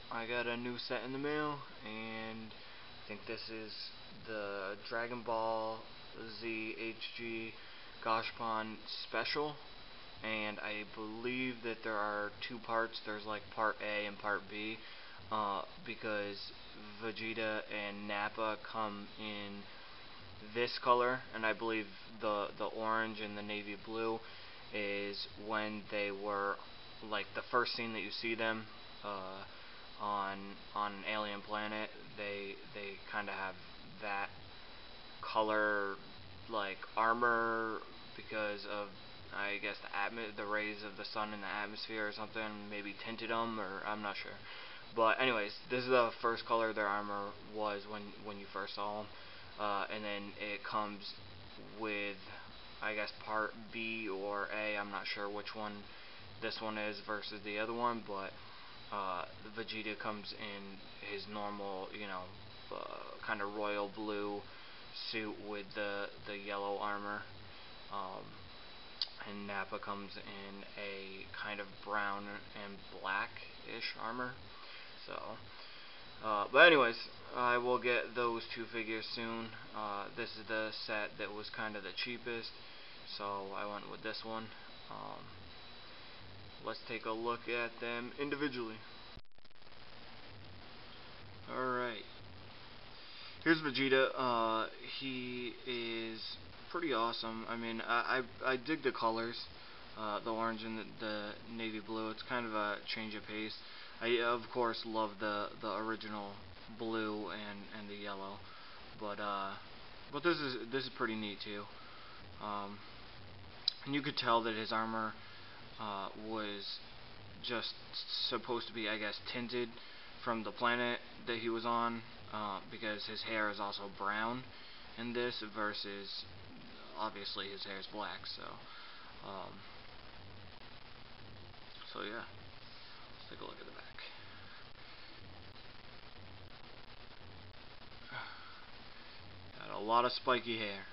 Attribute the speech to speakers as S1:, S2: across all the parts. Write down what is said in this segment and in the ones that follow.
S1: I got a new set in the mail, and I think this is the Dragon Ball Z HG Gashapon special, and I believe that there are two parts. There's like part A and part B, because Vegeta and Nappa come in this color, and I believe the orange and the navy blue is when they were like the first scene that you see them on an alien planet. They kind of have that color like armor because of, I guess, the rays of the sun in the atmosphere or something. Maybe tinted them, or I'm not sure. But anyways, this is the first color their armor was when you first saw them, and then it comes with, I guess, part B or A. I'm not sure which one this one is versus the other one, but Vegeta comes in his normal, kind of royal blue suit with the yellow armor, and Nappa comes in a kind of brown and black-ish armor. So, but anyways, I will get those two figures soon. This is the set that was kind of the cheapest, so I went with this one. Let's take a look at them individually. Alright. Here's Vegeta. He is pretty awesome. I mean, I dig the colors. The orange and the navy blue. It's kind of a change of pace. I, of course, love the original blue and the yellow. But this is pretty neat too. And you could tell that his armor was just supposed to be, I guess, tinted from the planet that he was on, because his hair is also brown in this versus, obviously, his hair is black. So yeah, let's take a look at the back. Got a lot of spiky hair.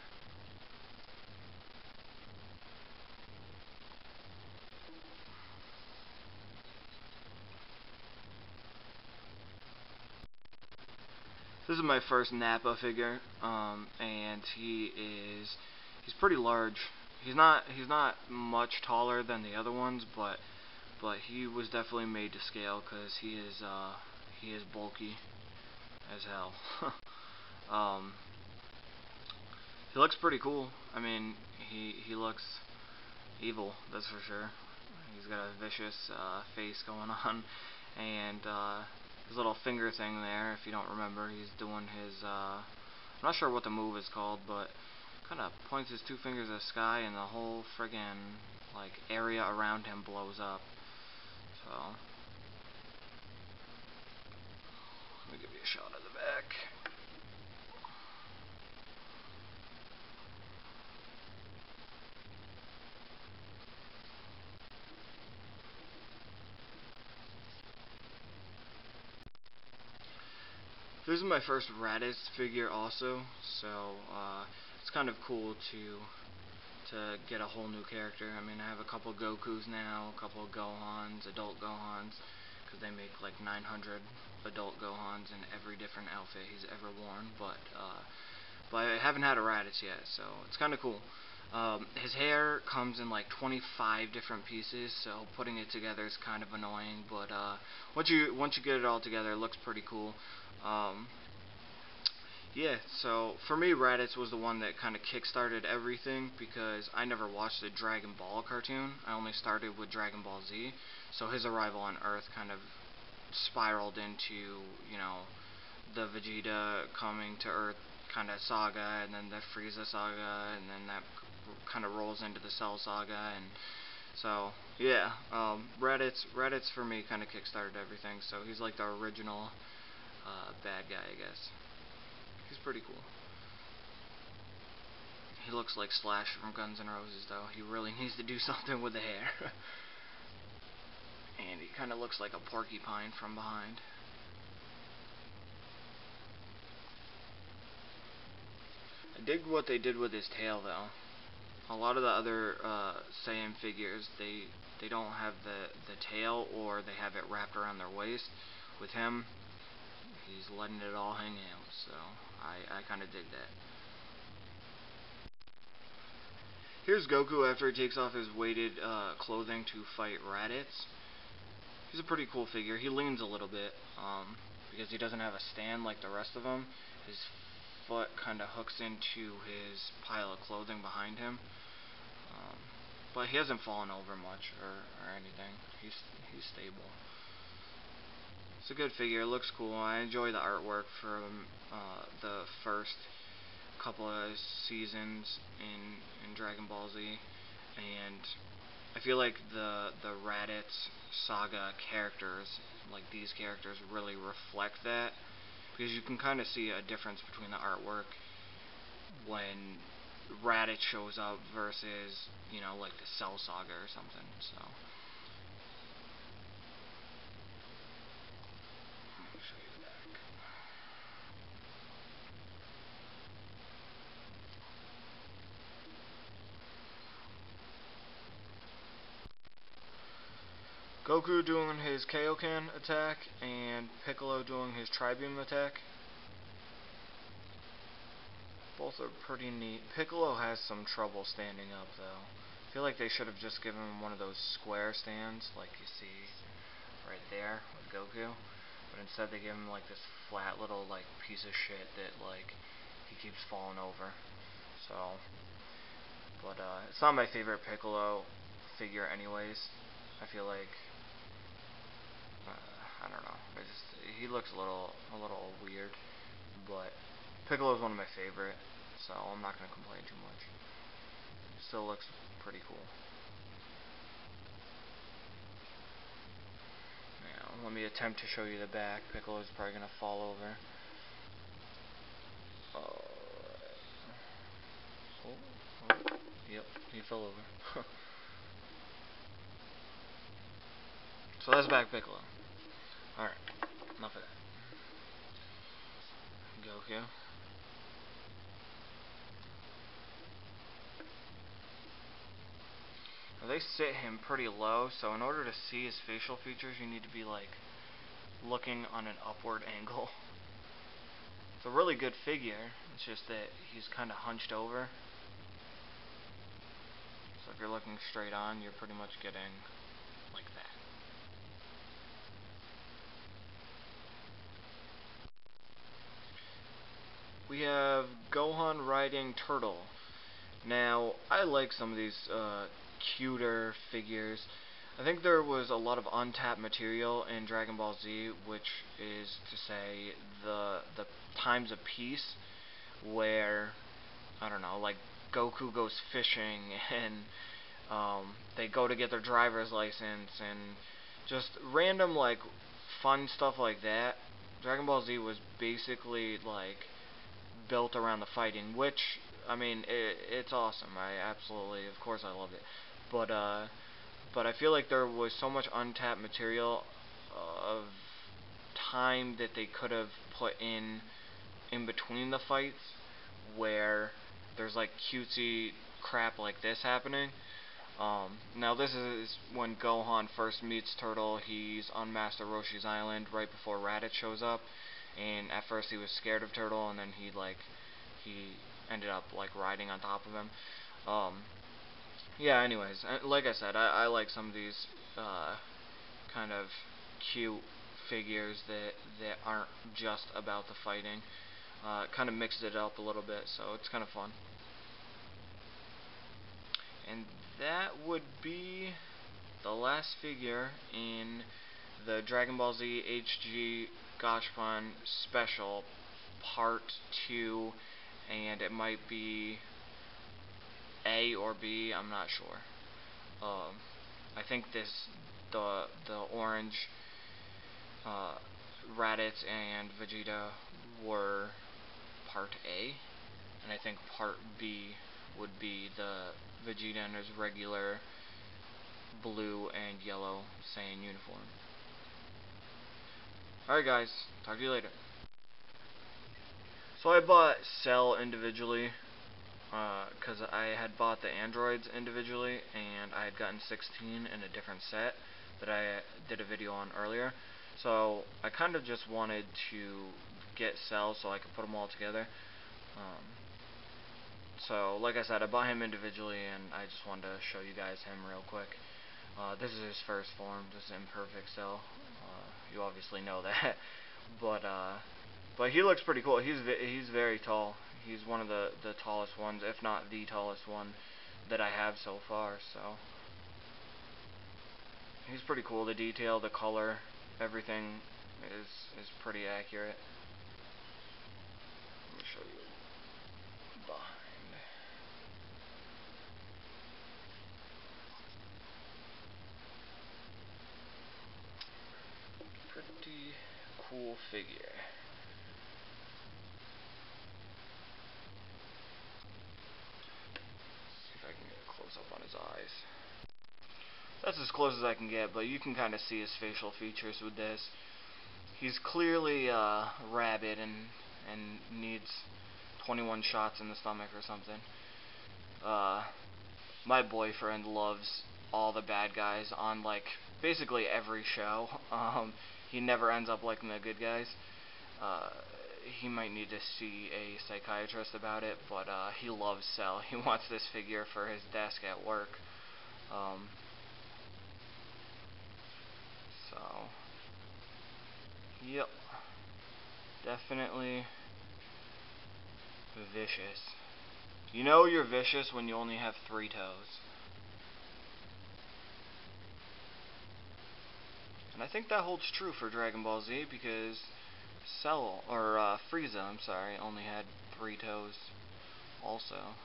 S1: This is my first Nappa figure, and he's pretty large. He's not much taller than the other ones, but he was definitely made to scale because he is bulky as hell. He looks pretty cool. I mean, he looks evil, that's for sure. He's got a vicious face going on, and his little finger thing there, if you don't remember, he's doing his, I'm not sure what the move is called, but kind of points his two fingers at the sky and the whole friggin' like area around him blows up. So, let me give you a shot of the back. This is my first Raditz figure also, so it's kind of cool to get a whole new character. I mean, I have a couple Gokus now, a couple Gohans, adult Gohans, because they make like 900 adult Gohans in every different outfit he's ever worn, but I haven't had a Raditz yet, so it's kind of cool. His hair comes in like 25 different pieces, so putting it together is kind of annoying, but once you get it all together, it looks pretty cool. Yeah, so for me, Raditz was the one that kind of kick-started everything because I never watched the Dragon Ball cartoon. I only started with Dragon Ball Z, so his arrival on Earth kind of spiraled into, the Vegeta coming to Earth kind of saga, and then the Frieza saga, and then that kind of rolls into the Cell saga, and so yeah, Raditz for me kind of kick-started everything. So he's like the original bad guy, I guess. He's pretty cool. He looks like Slash from Guns N' Roses, though. He really needs to do something with the hair. And he kind of looks like a porcupine from behind. I dig what they did with his tail, though. A lot of the other Saiyan figures, they don't have the tail, or they have it wrapped around their waist. with him, he's letting it all hang out, so I kind of dig that. Here's Goku after he takes off his weighted clothing to fight Raditz. He's a pretty cool figure. He leans a little bit because he doesn't have a stand like the rest of them. His foot kind of hooks into his pile of clothing behind him. But he hasn't fallen over much or anything. He's stable. It's a good figure. It looks cool. I enjoy the artwork from the first couple of seasons in Dragon Ball Z, and I feel like the Raditz saga characters, like these characters, really reflect that, because you can kind of see a difference between the artwork when Raditz shows up versus, you know, like the Cell saga or something. So let me show you the back. Goku doing his Kaioken attack and Piccolo doing his Tri-Beam attack. Both are pretty neat. Piccolo has some trouble standing up though. I feel like they should have just given him one of those square stands like you see right there with Goku. But instead they give him like this flat little like piece of shit that like he keeps falling over. So, but it's not my favorite Piccolo figure anyways. I feel like I don't know. He looks a little weird, but Piccolo is one of my favorite, so I'm not gonna complain too much. Still looks pretty cool. Now, let me attempt to show you the back. Piccolo's probably gonna fall over. Yep, he fell over. So that's back Piccolo. Alright, enough of that. Goku. Now they sit him pretty low, so in order to see his facial features, you need to be like looking on an upward angle. It's a really good figure, it's just that he's kind of hunched over. So if you're looking straight on, you're pretty much getting like that. We have Gohan riding Turtle. Now, I like some of these cuter figures. I think there was a lot of untapped material in Dragon Ball Z, which is to say the times of peace where, I don't know, like Goku goes fishing and they go to get their driver's license and just random like fun stuff like that. Dragon Ball Z was basically like built around the fighting, which, I mean, it's awesome. I absolutely, of course I love it. But I feel like there was so much untapped material of time that they could have put in between the fights where there's like cutesy crap like this happening. Now this is when Gohan first meets Turtle. He's on Master Roshi's island right before Raditz shows up, and at first he was scared of Turtle, and then he ended up like riding on top of him. Yeah, anyways, like I said, I like some of these kind of cute figures that aren't just about the fighting. Kind of mixes it up a little bit, so it's kind of fun. And that would be the last figure in the Dragon Ball Z HG Gashapon Special Part 2, and it might be A or B, I'm not sure. I think the orange Raditz and Vegeta were Part A, and I think Part B would be the Vegeta in his regular blue and yellow Saiyan uniform. Alright guys, talk to you later. So I bought Cell individually, because I had bought the androids individually, and I had gotten 16 in a different set that I did a video on earlier. So I kind of just wanted to get Cell so I could put them all together. So like I said, I bought him individually, and I just wanted to show you guys him real quick. This is his first form. This is Imperfect Cell. You obviously know that, but he looks pretty cool. He's very tall. He's one of the tallest ones, if not the tallest one that I have so far. So he's pretty cool. The detail, the color, everything is pretty accurate. Let me show you behind. Pretty cool figure. See if I can get a close up on his eyes. That's as close as I can get, but you can kind of see his facial features with this. He's clearly rabid and needs 21 shots in the stomach or something. My boyfriend loves all the bad guys on like basically every show. He never ends up liking the good guys. He might need to see a psychiatrist about it, but he loves Cell. He wants this figure for his desk at work. So, yep, definitely vicious. You know you're vicious when you only have 3 toes. And I think that holds true for Dragon Ball Z, because Cell, or Frieza, I'm sorry, only had 3 toes also.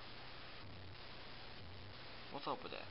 S1: What's up with that?